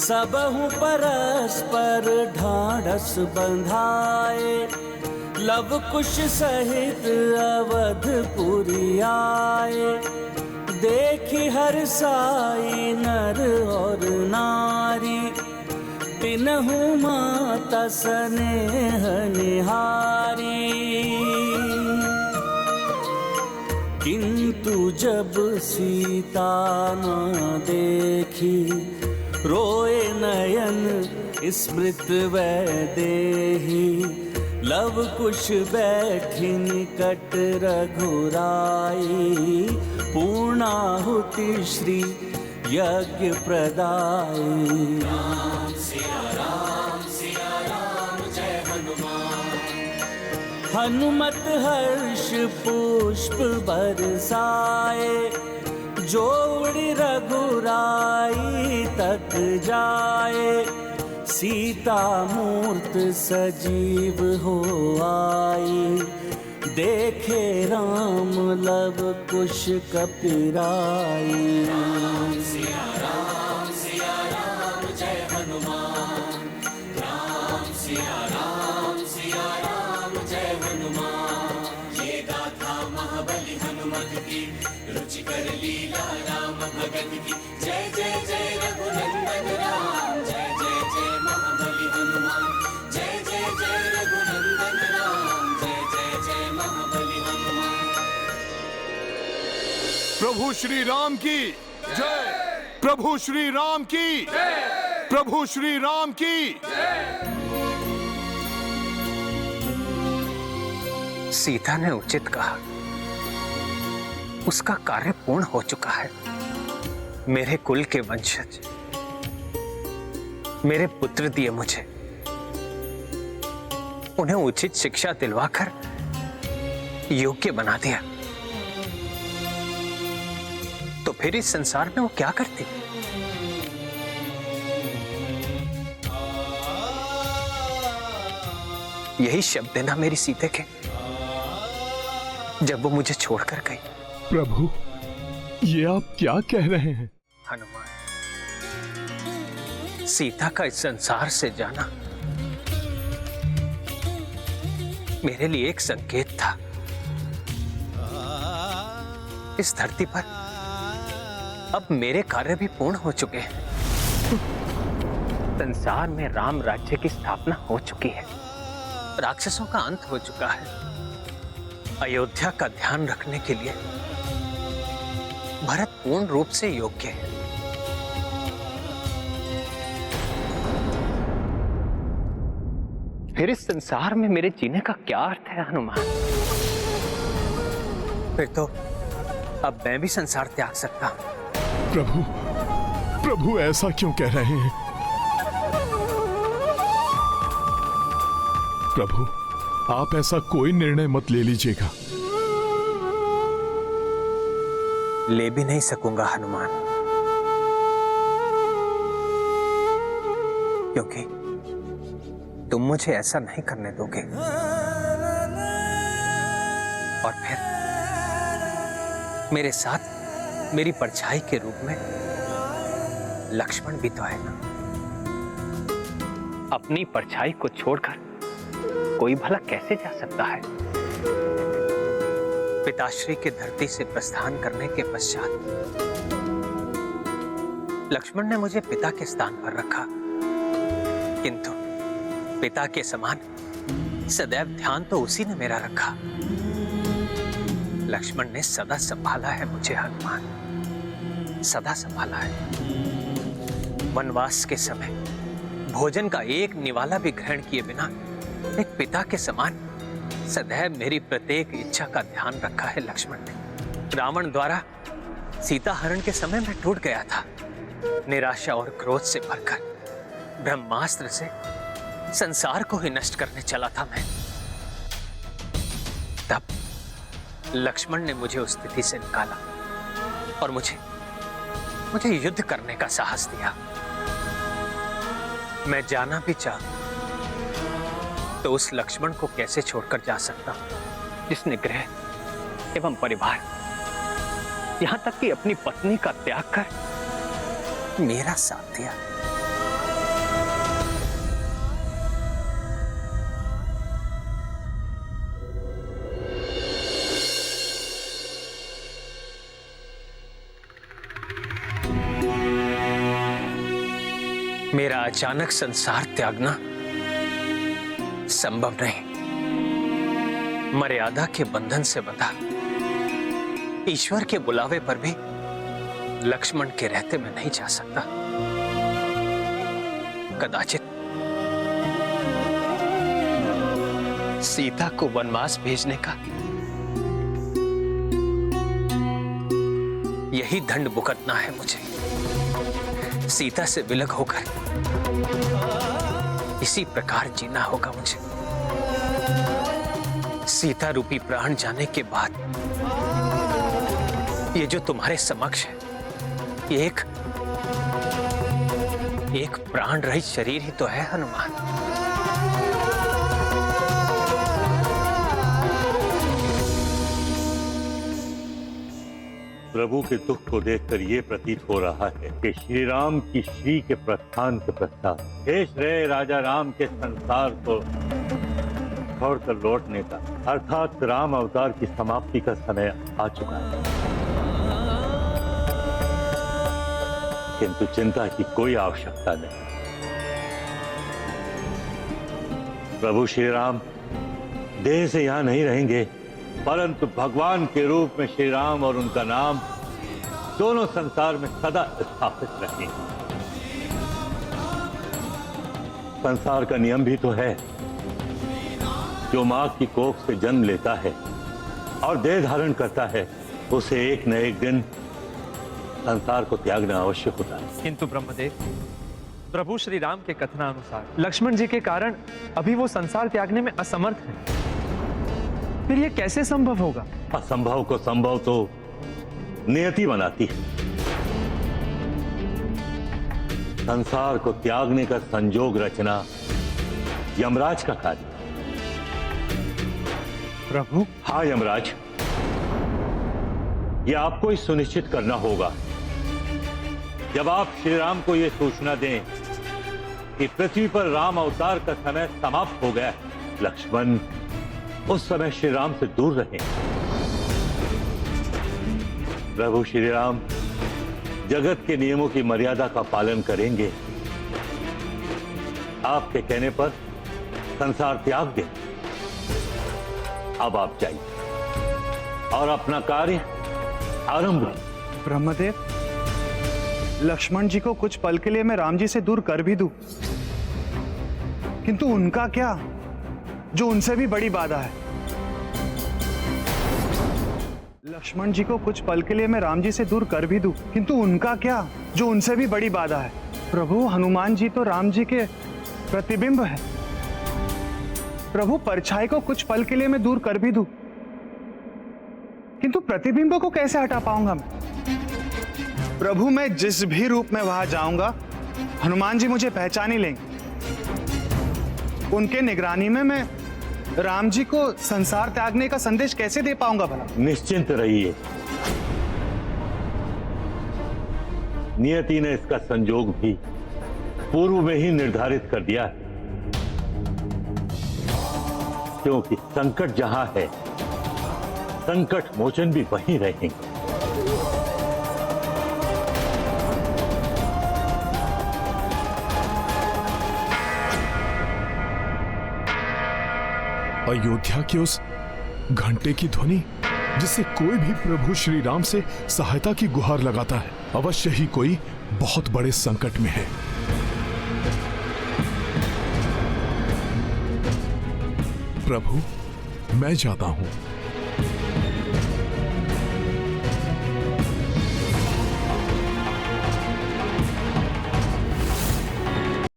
सबहु परस्पर ढाढ़स बंधाए, लव कुश सहित अवधपुरी आए। देखी हर साई नर और नारी, तिन्हु माता स्नेह निहारी। किंतु जब सीता न देखी, रोए नयन स्मृत वैदेही। लव कुश बैठी निकट रघुराई, पूर्णाहुति श्री यज्ञ प्रदाई। राम सिया राम जय हनुमान। हनुमत हर्ष पुष्प बरसाए, जोड़ी रघुराई तक जाए। सीता मूर्त सजीव हो आई, देखे राम लव कुश कपिराई। राम सिया राम जय हनुमान। राम सिया राम जय हनुमान। ये गाथा महाबली हनुमत की, रुचिकर लीला राम भगत की। जय जय जय रघुनंदन राम, जय जय जय महाबली हनुमान। जय जय जय रघुनंदन राम, जय जय जय महाबली हनुमान। प्रभु श्री राम की जय। प्रभु श्री राम की जय। प्रभु श्री राम की जय। सीता ने उचित कहा, उसका कार्य पूर्ण हो चुका है। मेरे कुल के वंशज, मेरे पुत्र दिए मुझे, उन्हें उचित शिक्षा दिलवाकर योग्य बना दिया, तो फिर इस संसार में वो क्या करती? यही शब्द है ना मेरी सीते के, जब वो मुझे छोड़कर गई। प्रभु, ये आप क्या कह रहे हैं? हनुमान, सीता का इस संसार से जाना मेरे लिए एक संकेत था। इस धरती पर अब मेरे कार्य भी पूर्ण हो चुके हैं। संसार में राम राज्य की स्थापना हो चुकी है, राक्षसों का अंत हो चुका है। अयोध्या का ध्यान रखने के लिए भरत पूर्ण रूप से योग्य है। फिर इस संसार में मेरे जीने का क्या अर्थ है हनुमान? फिर तो अब मैं भी संसार त्याग सकता हूं। प्रभु, प्रभु ऐसा क्यों कह रहे हैं? प्रभु, आप ऐसा कोई निर्णय मत ले लीजिएगा। ले भी नहीं सकूंगा हनुमान, क्योंकि तुम मुझे ऐसा नहीं करने दोगे। और फिर मेरे साथ मेरी परछाई के रूप में लक्ष्मण भी तो है ना। अपनी परछाई को छोड़कर कोई भला कैसे जा सकता है? पिताश्री की धरती से प्रस्थान करने के पश्चात लक्ष्मण ने मुझे पिता के स्थान पर रखा, किंतु पिता के समान सदैव ध्यान तो उसी ने मेरा रखा। लक्ष्मण ने सदा संभाला है मुझे हनुमान, सदा संभाला है। वनवास के समय भोजन का एक निवाला भी ग्रहण किए बिना एक पिता के समान सदैव मेरी प्रत्येक इच्छा का ध्यान रखा है लक्ष्मण ने। रावण द्वारा सीता हरण के समय मैं टूट गया था। निराशा और क्रोध से भरकर ब्रह्मास्त्र से संसार को ही नष्ट करने चला था मैं। तब लक्ष्मण ने मुझे उस स्थिति से निकाला और मुझे युद्ध करने का साहस दिया। मैं जाना भी चाहूं तो उस लक्ष्मण को कैसे छोड़कर जा सकता हूं, जिसने गृह एवं परिवार, यहां तक कि अपनी पत्नी का त्याग कर मेरा साथ दिया। मेरा अचानक संसार त्यागना संभव नहीं। मर्यादा के बंधन से बंधा ईश्वर के बुलावे पर भी लक्ष्मण के रहते मैं नहीं जा सकता। कदाचित सीता को वनवास भेजने का यही दंड भुगतना है मुझे। सीता से विलग होकर इसी प्रकार जीना होगा मुझे। सीता रूपी प्राण जाने के बाद ये जो तुम्हारे समक्ष है, ये एक प्राण रहित शरीर ही तो है हनुमान। प्रभु के दुख को देखकर ये प्रतीत हो रहा है कि श्री राम की श्री के प्रस्थान के पश्चात शेष रहे राजा राम के संसार को छोड़कर लौटने का अर्थात राम अवतार की समाप्ति का समय आ चुका है। किंतु चिंता की कोई आवश्यकता नहीं। प्रभु श्री राम देह से यहां नहीं रहेंगे, परंतु भगवान के रूप में श्री राम और उनका नाम दोनों संसार में सदा स्थापित रहेंगे। संसार का नियम भी तो है, जो मां की कोख से जन्म लेता है और देह धारण करता है, उसे एक न एक दिन संसार को त्यागना आवश्यक होता है। किंतु ब्रह्मदेव, प्रभु श्री राम के कथनानुसार लक्ष्मण जी के कारण अभी वो संसार त्यागने में असमर्थ हैं। फिर ये कैसे संभव होगा? असंभव को संभव तो नियति बनाती है। संसार को त्यागने का संजोग रचना यमराज का कार्य। प्रभु? हाँ यमराज, ये आपको ही सुनिश्चित करना होगा। जब आप श्री राम को यह सूचना दें कि पृथ्वी पर राम अवतार का समय समाप्त हो गया, लक्ष्मण उस समय श्री राम से दूर रहें। प्रभु श्री राम जगत के नियमों की मर्यादा का पालन करेंगे। आपके कहने पर संसार त्याग दें। अब आप जाइए और अपना कार्य आरंभ करें। ब्रह्मदेव, लक्ष्मण जी को कुछ पल के लिए मैं राम जी से दूर कर भी दूं, किंतु उनका क्या, जो उनसे भी बड़ी बाधा है। लक्ष्मण जी को कुछ पल के लिए मैं राम जी से दूर कर भी दूं, किंतु उनका क्या, जो उनसे भी बड़ी बाधा है। प्रभु, हनुमान जी तो राम जी के प्रतिबिंब है। प्रभु, परछाई को कुछ पल के लिए मैं दूर कर भी दूं, किंतु प्रतिबिंब को कैसे हटा पाऊंगा मैं? प्रभु, मैं जिस भी रूप में वहां जाऊंगा, हनुमान जी मुझे पहचान ही लेंगे। उनके निगरानी में मैं राम जी को संसार त्यागने का संदेश कैसे दे पाऊंगा भला? निश्चिंत रहिए, नियति ने इसका संजोग भी पूर्व में ही निर्धारित कर दिया है। क्योंकि संकट जहां है, संकट मोचन भी वहीं रहेंगे। अयोध्या के उस घंटे की ध्वनि जिससे कोई भी प्रभु श्री राम से सहायता की गुहार लगाता है, अवश्य ही कोई बहुत बड़े संकट में है। प्रभु, मैं जाता हूं।